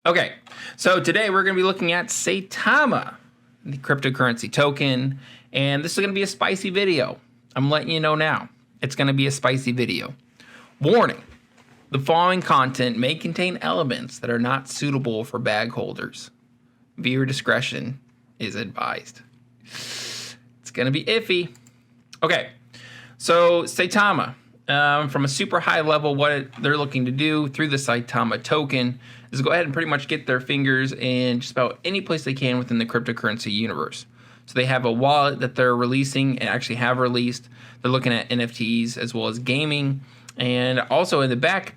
Okay, so today we're going to be looking at Saitama, the cryptocurrency token, and this is going to be a spicy video. I'm letting you know now, it's going to be a spicy video. Warning, the following content may contain elements that are not suitable for bag holders. Viewer discretion is advised. It's going to be iffy. Okay, so Saitama, from a super high level, what they're looking to do through the Saitama token is go ahead and pretty much get their fingers in just about any place they can within the cryptocurrency universe. So they have a wallet that they're releasing and actually have released. They're looking at NFTs as well as gaming, and also in the back,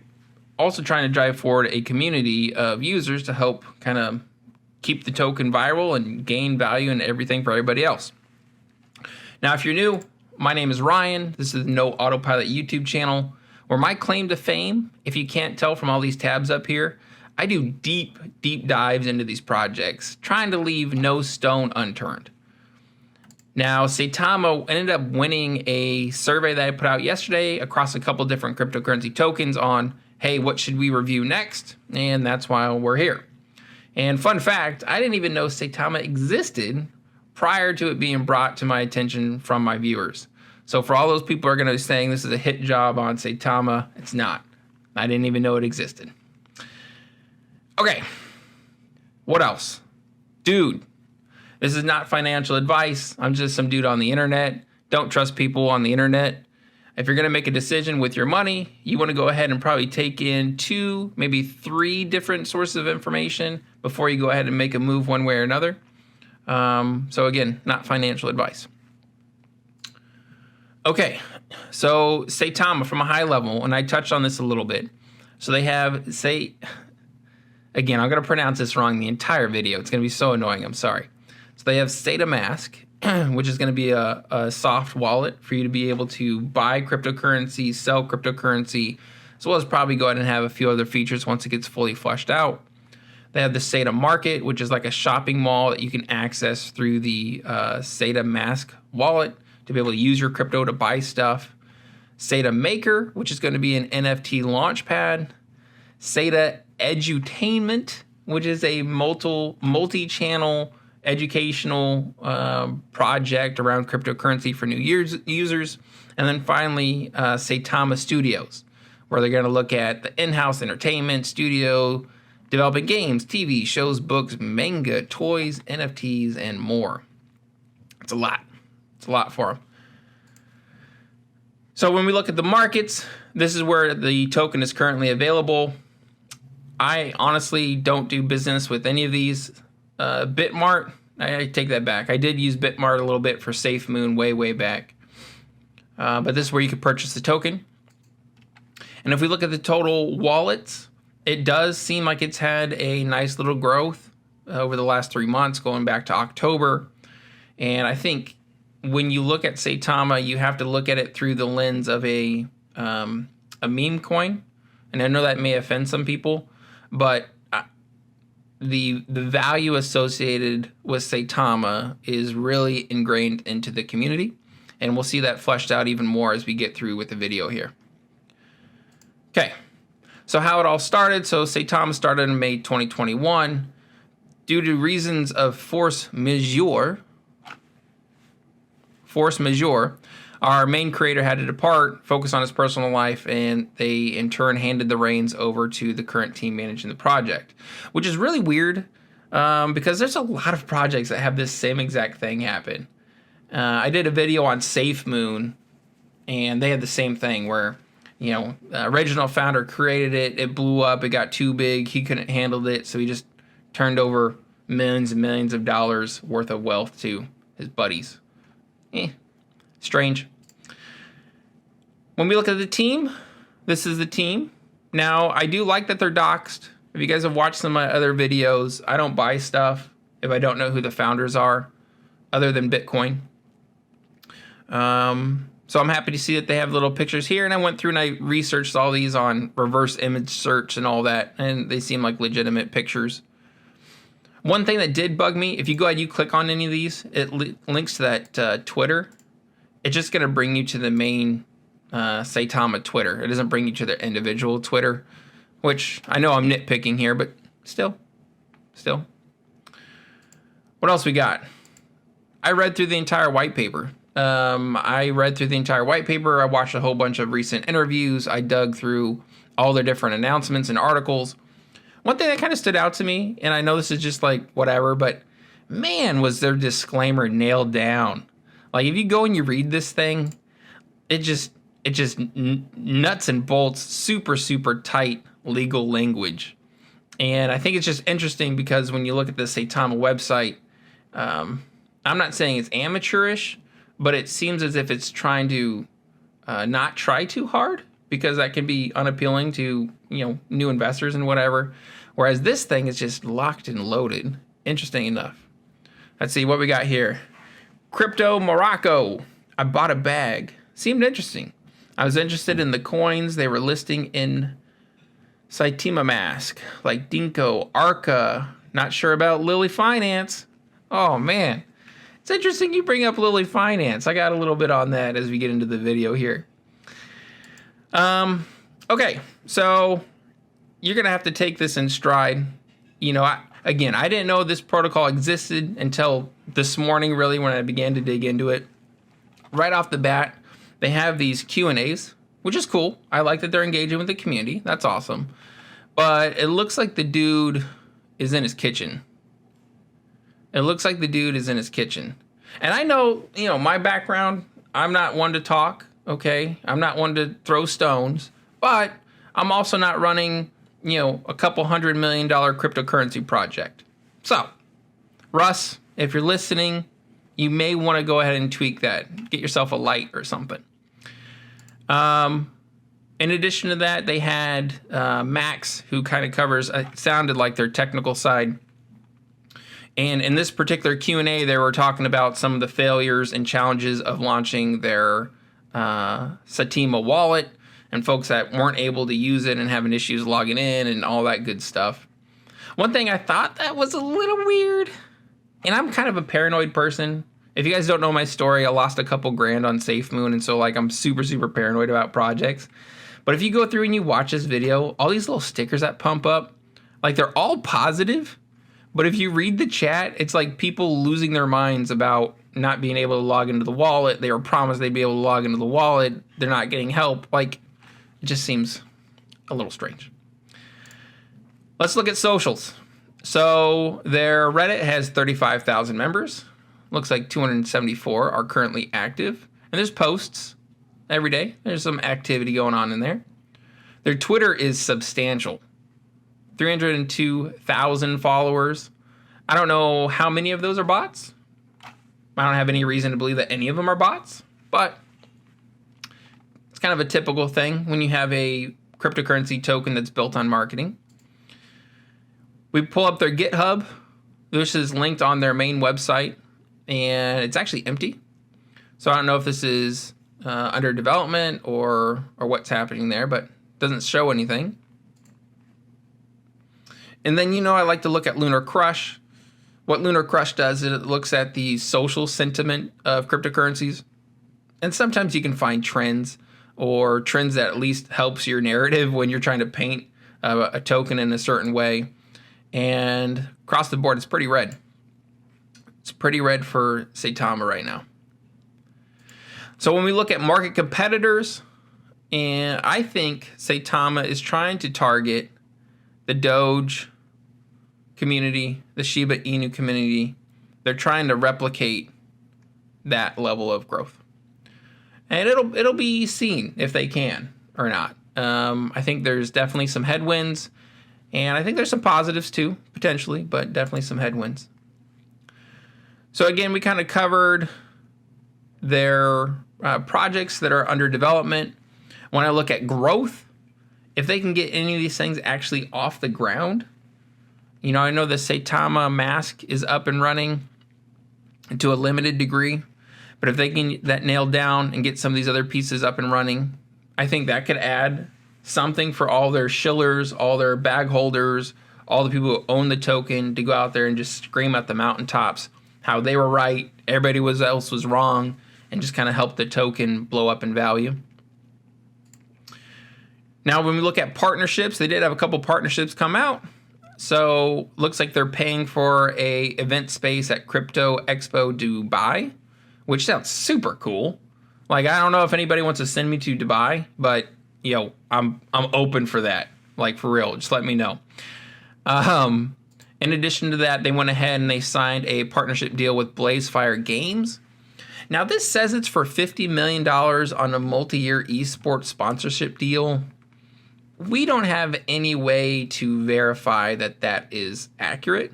also trying to drive forward a community of users to help kind of keep the token viral and gain value and everything for everybody else. Now, if you're new, my name is Ryan. This is the No Autopilot YouTube channel, where my claim to fame, if you can't tell from all these tabs up here, I do deep dives into these projects, trying to leave no stone unturned. Now, Saitama ended up winning a survey that I put out yesterday across a couple different cryptocurrency tokens on, hey, what should we review next? And that's why we're here. And fun fact, I didn't even know Saitama existed prior to it being brought to my attention from my viewers. So for all those people who are going to be saying this is a hit job on Saitama, it's not. I didn't even know it existed. Okay, what else? Dude, this is not financial advice. I'm just some dude on the internet. Don't trust people on the internet. If you're going to make a decision with your money, you want to go ahead and probably take in 2, maybe 3 different sources of information before you go ahead and make a move one way or another. So again, not financial advice. Okay, so Saitama from a high level, and I touched on this a little bit. So they have, again, I'm going to pronounce this wrong the entire video. It's going to be so annoying. I'm sorry. So they have Saitamask, which is going to be a soft wallet for you to be able to buy cryptocurrency, sell cryptocurrency, as well as probably go ahead and have a few other features once it gets fully fleshed out. They have the Saitama Market, which is like a shopping mall that you can access through the Saitamask wallet to be able to use your crypto to buy stuff. Saitama Maker, which is going to be an NFT launchpad. Saitama Edutainment, which is a multi-channel educational project around cryptocurrency for new users. And then finally, Saitama Studios, where they're going to look at the in-house entertainment studio, developing games, TV, shows, books, manga, toys, NFTs, and more. It's a lot. It's a lot for them. So when we look at the markets, this is where the token is currently available. I honestly don't do business with any of these. Bitmart, I take that back. I did use Bitmart a little bit for SafeMoon way back. But this is where you can purchase the token. And if we look at the total wallets, it does seem like it's had a nice little growth over the last 3 months, going back to October. And I think when you look at Saitama, you have to look at it through the lens of a meme coin. And I know that may offend some people, but the value associated with Saitama is really ingrained into the community. And we'll see that fleshed out even more as we get through with the video here. Okay. So how it all started. So Saitama started in May 2021. Due to reasons of force majeure, our main creator had to depart, focus on his personal life, and they in turn handed the reins over to the current team managing the project, which is really weird because there's a lot of projects that have this same exact thing happen. I did a video on SafeMoon, and they had the same thing where, you know, the original founder created it, it blew up, it got too big, he couldn't handle it, so he just turned over millions and millions of dollars worth of wealth to his buddies. Strange. When we look at the team, this is the team. Now, I do like that they're doxed. If you guys have watched some of my other videos, I don't buy stuff if I don't know who the founders are, other than Bitcoin. So I'm happy to see that they have little pictures here, and I went through and I researched all these on reverse image search and all that, and they seem like legitimate pictures. One thing that did bug me, if you go ahead and you click on any of these, it links to that Twitter. It's just going to bring you to the main Saitama Twitter. It doesn't bring you to their individual Twitter, which I know I'm nitpicking here, but still, still. What else we got? I read through the entire white paper. I watched a whole bunch of recent interviews. I dug through all their different announcements and articles. One thing that kind of stood out to me, and I know this is just like whatever, but man, was their disclaimer nailed down. Like if you go and you read this thing, it just nuts and bolts, super, super tight legal language. And I think it's just interesting because when you look at the Saitama website, I'm not saying it's amateurish, but it seems as if it's trying to not try too hard, because that can be unappealing to, new investors and whatever. Whereas this thing is just locked and loaded. Interesting enough. Let's see what we got here. Crypto Morocco. I bought a bag. Seemed interesting. I was interested in the coins they were listing in Saitama Mask, like Dinko, Arca. Not sure about Lily Finance. Oh man, it's interesting you bring up Lily Finance. I got a little bit on that as we get into the video here. Okay, so you're gonna have to take this in stride. I didn't know this protocol existed until this morning, really, when I began to dig into it. Right off the bat, they have these Q&As, which is cool. I like that they're engaging with the community. That's awesome. But it looks like the dude is in his kitchen. And I know, my background, I'm not one to talk, okay? I'm not one to throw stones. But I'm also not running, a couple $100 million cryptocurrency project. So, Russ, if you're listening, you may want to go ahead and tweak that. Get yourself a light or something. In addition to that, they had Max, who kind of covers, it sounded like their technical side. And in this particular Q&A, they were talking about some of the failures and challenges of launching their Saitama wallet, and folks that weren't able to use it and having issues logging in and all that good stuff. One thing I thought that was a little weird, and I'm kind of a paranoid person. If you guys don't know my story, I lost a couple grand on SafeMoon, and so I'm super, super paranoid about projects. But if you go through and you watch this video, all these little stickers that pump up, they're all positive. But if you read the chat, it's like people losing their minds about not being able to log into the wallet. They were promised they'd be able to log into the wallet. They're not getting help. It just seems a little strange. Let's look at socials. So their Reddit has 35,000 members. Looks like 274 are currently active. And there's posts every day. There's some activity going on in there. Their Twitter is substantial. 302,000 followers. I don't know how many of those are bots. I don't have any reason to believe that any of them are bots, but it's kind of a typical thing when you have a cryptocurrency token that's built on marketing. We pull up their GitHub, which is linked on their main website, and it's actually empty. So I don't know if this is under development or what's happening there, but it doesn't show anything. And then, I like to look at Lunar Crush. What Lunar Crush does is it looks at the social sentiment of cryptocurrencies. And sometimes you can find trends, or trends that at least helps your narrative when you're trying to paint a token in a certain way. And across the board, it's pretty red. It's pretty red for Saitama right now. So when we look at market competitors, and I think Saitama is trying to target the Doge community, the Shiba Inu community. They're trying to replicate that level of growth. And it'll be seen if they can or not. I think there's definitely some headwinds, and I think there's some positives too, potentially, but definitely some headwinds. So again, we kind of covered their projects that are under development. When I look at growth, if they can get any of these things actually off the ground, I know the Saitama Mask is up and running to a limited degree, but if they can get that nailed down and get some of these other pieces up and running, I think that could add something for all their shillers, all their bag holders, all the people who own the token to go out there and just scream at the mountaintops how they were right, everybody else was wrong, and just kind of help the token blow up in value. Now, when we look at partnerships, they did have a couple partnerships come out. So looks like they're paying for a event space at Crypto Expo Dubai, which sounds super cool. Like, I don't know if anybody wants to send me to Dubai, but I'm open for that. Like, for real, just let me know. In addition to that, they went ahead and they signed a partnership deal with BlazeFire Games. Now, this says it's for $50 million on a multi-year esports sponsorship deal. We don't have any way to verify that that is accurate.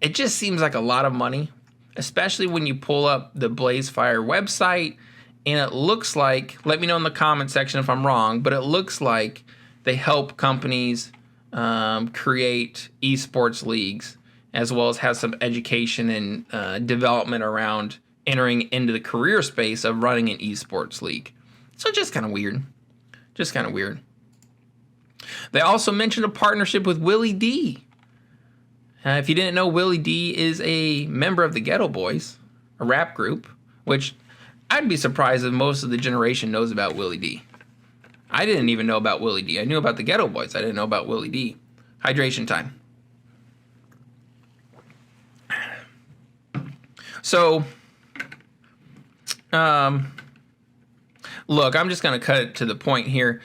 It just seems like a lot of money, especially when you pull up the BlazeFire website, and it looks like, let me know in the comment section if I'm wrong, but it looks like they help companies create esports leagues, as well as have some education and development around entering into the career space of running an esports league. So just kind of weird. Just kind of weird. They also mentioned a partnership with Willie D. If you didn't know, Willie D is a member of the Ghetto Boys, a rap group, which I'd be surprised if most of the generation knows about Willie D. I didn't even know about Willie D. I knew about the Ghetto Boys. I didn't know about Willie D. Hydration time. So, look, I'm just going to cut it to the point here.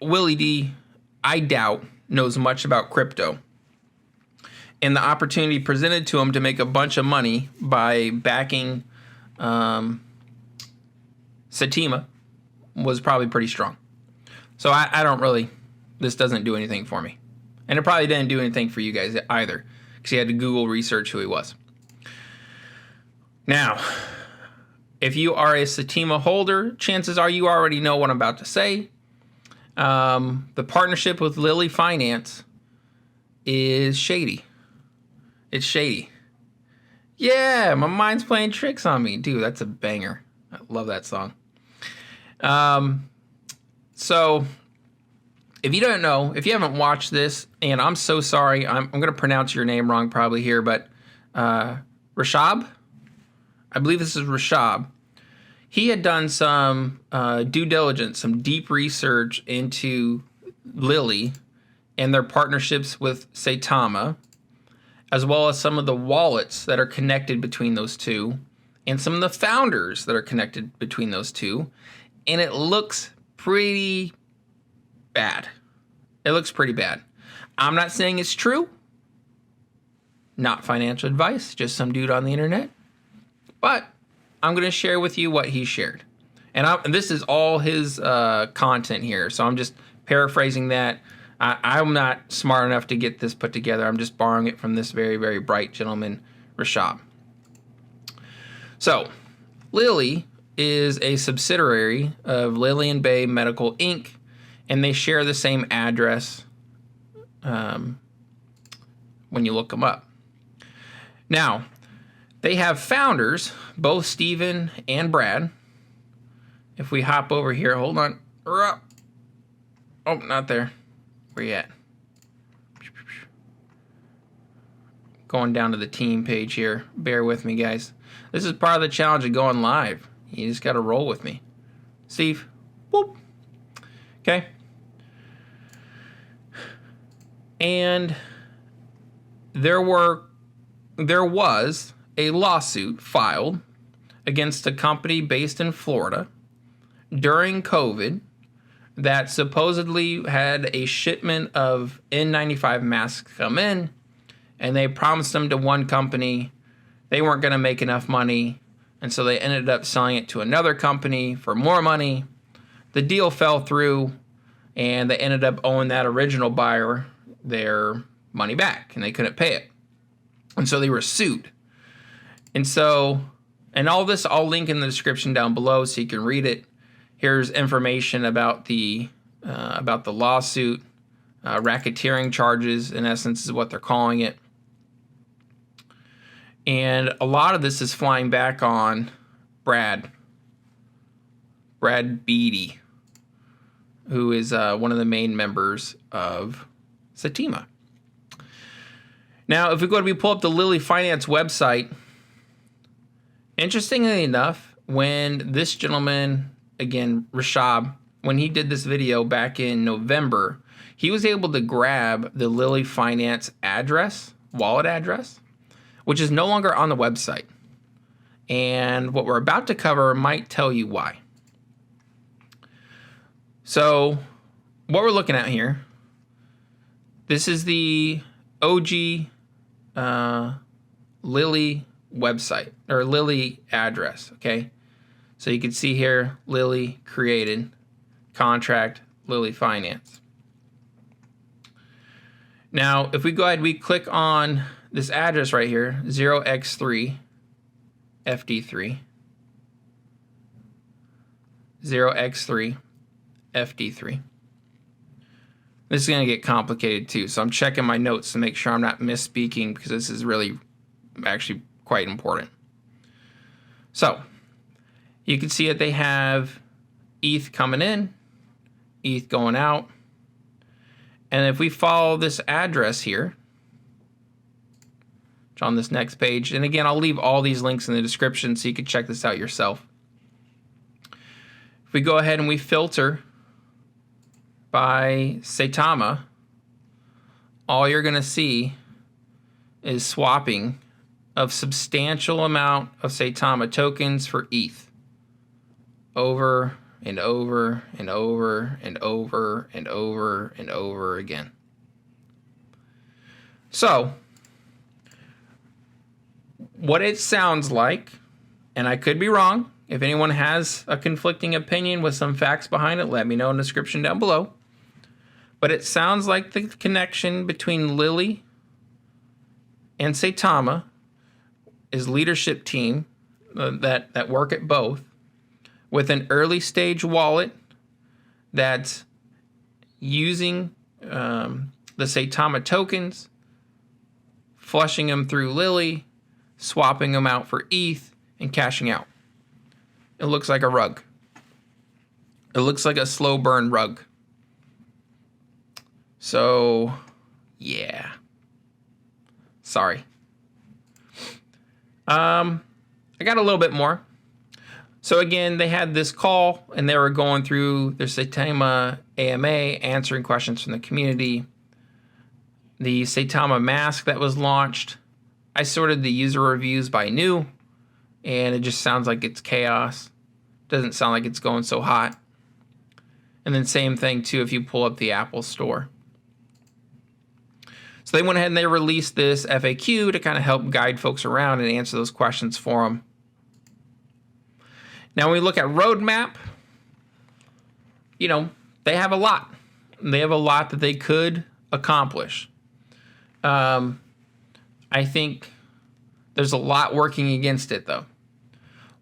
Willie D, I doubt, knows much about crypto. And the opportunity presented to him to make a bunch of money by backing Saitama was probably pretty strong. So I don't really, this doesn't do anything for me. And it probably didn't do anything for you guys either, because you had to Google research who he was. Now, if you are a Saitama holder, chances are you already know what I'm about to say. The partnership with Lily Finance is shady. It's shady. Yeah, my mind's playing tricks on me. Dude, that's a banger. I love that song. So, if you don't know, if you haven't watched this, and I'm so sorry, I'm going to pronounce your name wrong probably here, but Rashab? I believe this is Rashab. He had done some due diligence, some deep research into Lily and their partnerships with Saitama, as well as some of the wallets that are connected between those two, and some of the founders that are connected between those two, and it looks pretty bad. It looks pretty bad. I'm not saying it's true. Not financial advice, just some dude on the internet. But I'm going to share with you what he shared. And this is all his content here, so I'm just paraphrasing that. I'm not smart enough to get this put together. I'm just borrowing it from this very, very bright gentleman, Rashab. So, Lily is a subsidiary of Lillian Bay Medical Inc., and they share the same address when you look them up. Now, they have founders, both Steven and Brad. If we hop over here, hold on. Oh, not there. Where you at? Going down to the team page here. Bear with me, guys. This is part of the challenge of going live. You just got to roll with me. Steve. Whoop. Okay. And there was a lawsuit filed against a company based in Florida during COVID that supposedly had a shipment of N95 masks come in, and they promised them to one company. They weren't going to make enough money, and so they ended up selling it to another company for more money. The deal fell through, and they ended up owing that original buyer their money back, and they couldn't pay it. And so they were sued. And so, and all this I'll link in the description down below so you can read it. Here's information about the lawsuit, racketeering charges, in essence, is what they're calling it. And a lot of this is flying back on Brad Beatty, who is one of the main members of Saitama. Now, if we pull up the Lily Finance website, interestingly enough, when this gentleman, again, Rashab, when he did this video back in November, he was able to grab the Lily Finance address, wallet address, which is no longer on the website. And what we're about to cover might tell you why. So what we're looking at here, this is the OG Lily website, or Lily address, okay? So you can see here, Lily created, contract, Lily Finance. Now, if we go ahead, we click on this address right here, 0x3 FD3, 0x3 FD3. This is going to get complicated too, so I'm checking my notes to make sure I'm not misspeaking, because this is really actually quite important. So you can see that they have ETH coming in, ETH going out, and if we follow this address here, on this next page, and again, I'll leave all these links in the description so you can check this out yourself. If we go ahead and we filter by Saitama, all you're going to see is swapping of substantial amount of Saitama tokens for ETH over and over and over and over and over and over again. So what it sounds like, and I could be wrong, if anyone has a conflicting opinion with some facts behind it, let me know in the description down below. But it sounds like the connection between Lily and Saitama is leadership team that work at both, with an early stage wallet that's using the Saitama tokens, flushing them through Lily, swapping them out for ETH, and cashing out. It looks like a rug. It looks like a slow burn rug. So, yeah. Sorry. I got a little bit more. So again, they had this call, and they were going through their Saitama AMA, answering questions from the community. The Saitama mask that was launched, I sorted the user reviews by new, and it just sounds like it's chaos. Doesn't sound like it's going so hot. And then same thing too if you pull up the Apple Store. So they went ahead and they released this FAQ to kind of help guide folks around and answer those questions for them. Now, when we look at roadmap, you know, they have a lot. They have a lot that they could accomplish. I think there's a lot working against it, though.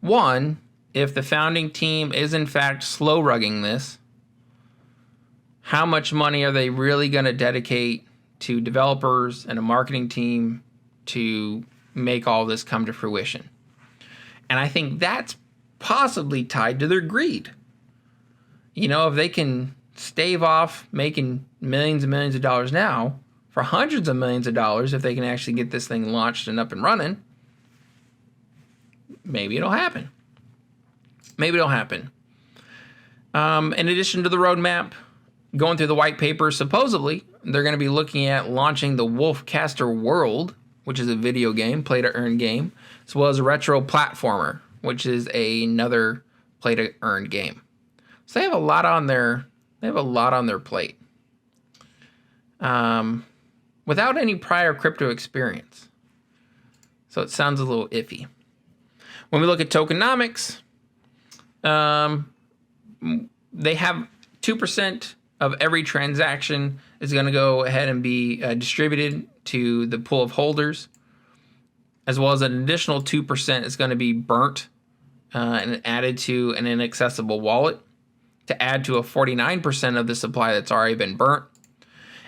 One, if the founding team is in fact slow rugging this, how much money are they really going to dedicate to developers and a marketing team to make all this come to fruition? And I think that's possibly tied to their greed. You know, if they can stave off making millions and millions of dollars now for hundreds of millions of dollars, if they can actually get this thing launched and up and running, maybe it'll happen. Maybe it'll happen. In addition to the roadmap, going through the white paper, supposedly they're going to be looking at launching the Wolfcaster World, which is a video game, play-to-earn game, as well as a retro platformer, which is another play-to-earn game. So they have a lot on their plate, without any prior crypto experience. So it sounds a little iffy. When we look at tokenomics, they have 2% of every transaction is going to go ahead and be distributed to the pool of holders, as well as an additional 2% is going to be burnt and added to an inaccessible wallet to add to a 49% of the supply that's already been burnt.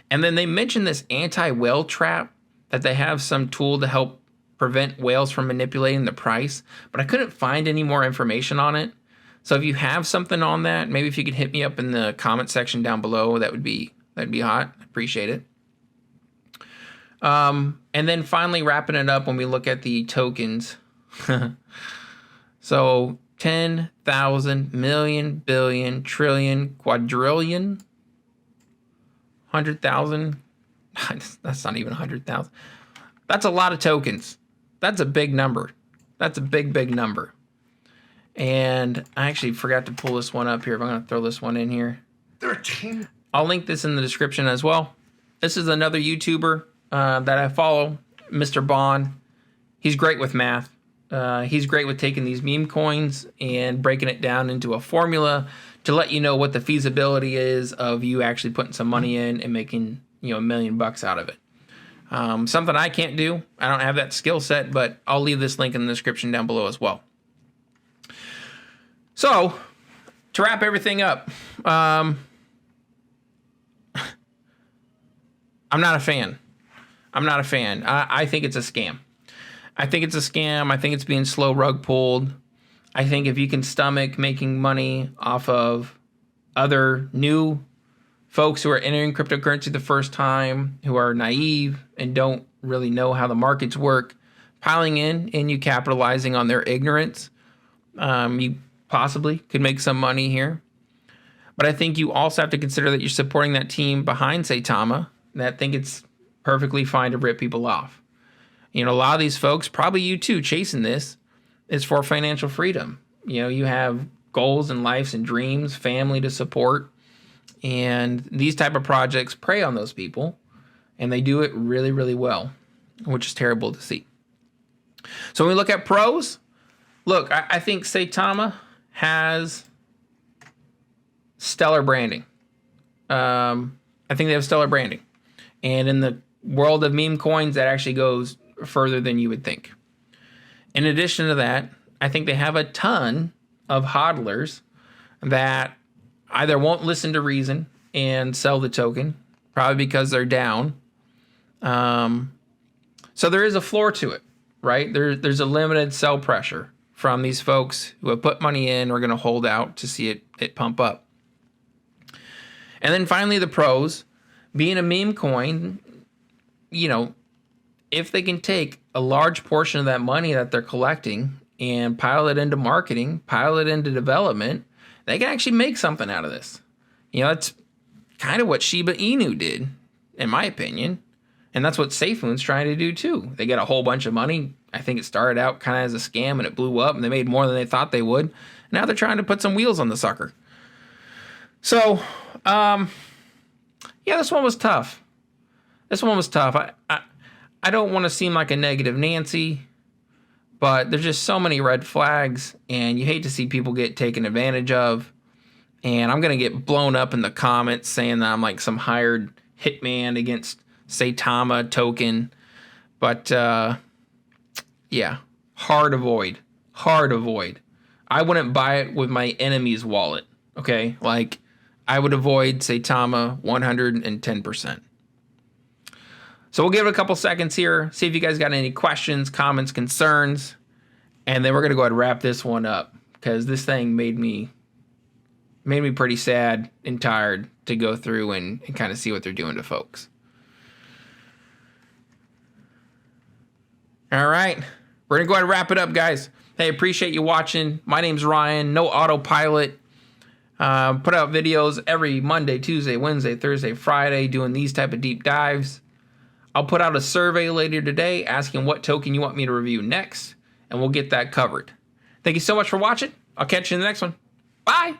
And then they mentioned this anti-whale trap, that they have some tool to help prevent whales from manipulating the price, but I couldn't find any more information on it. So if you have something on that, maybe if you could hit me up in the comment section down below, that'd be hot. I appreciate it. And then finally wrapping it up when we look at the tokens. So 10,000 million, billion, trillion, quadrillion. 100,000. That's not even 100,000. That's a lot of tokens. That's a big number. That's a big number. And I actually forgot to pull this one up here. If I'm going to throw this one in here. 13. I'll link this in the description as well. This is another YouTuber that I follow, Mr. Bond. He's great with math. He's great with taking these meme coins and breaking it down into a formula to let you know what the feasibility is of you actually putting some money in and making, $1 million out of it. Something I can't do. I don't have that skill set, but I'll leave this link in the description down below as well. So, to wrap everything up, I'm not a fan. I think it's a scam. I think it's being slow rug pulled. I think if you can stomach making money off of other new folks who are entering cryptocurrency the first time, who are naive and don't really know how the markets work, piling in and you capitalizing on their ignorance, you possibly could make some money here. But I think you also have to consider that you're supporting that team behind Saitama that think it's perfectly fine to rip people off. A lot of these folks, probably you too, chasing this is for financial freedom. You have goals and lives and dreams, family to support. And these type of projects prey on those people, and they do it really, really well, which is terrible to see. So when we look at pros, look, I think Saitama has stellar branding. I think they have stellar branding. And in the world of meme coins, that actually goes further than you would think. In addition to that, I think they have a ton of hodlers that either won't listen to reason and sell the token, probably because they're down. So there is a floor to it, right? There's a limited sell pressure from these folks who have put money in or are going to hold out to see it pump up. And then finally, the pros. Being a meme coin, if they can take a large portion of that money that they're collecting and pile it into marketing, pile it into development, they can actually make something out of this. That's kind of what Shiba Inu did, in my opinion. And that's what SafeMoon's trying to do too. They get a whole bunch of money. I think it started out kind of as a scam and it blew up and they made more than they thought they would. Now they're trying to put some wheels on the sucker. So, this one was tough. I don't want to seem like a negative Nancy, but there's just so many red flags, and you hate to see people get taken advantage of. And I'm going to get blown up in the comments saying that I'm like some hired hitman against Saitama token. But, hard avoid. I wouldn't buy it with my enemy's wallet, okay? Like, I would avoid Saitama 110%. So we'll give it a couple seconds here, see if you guys got any questions, comments, concerns, and then we're going to go ahead and wrap this one up because this thing made me pretty sad and tired to go through and kind of see what they're doing to folks. All right, we're going to go ahead and wrap it up, guys. Hey, appreciate you watching. My name's Ryan, no autopilot. Put out videos every Monday, Tuesday, Wednesday, Thursday, Friday, doing these type of deep dives. I'll put out a survey later today asking what token you want me to review next, and we'll get that covered. Thank you so much for watching. I'll catch you in the next one. Bye.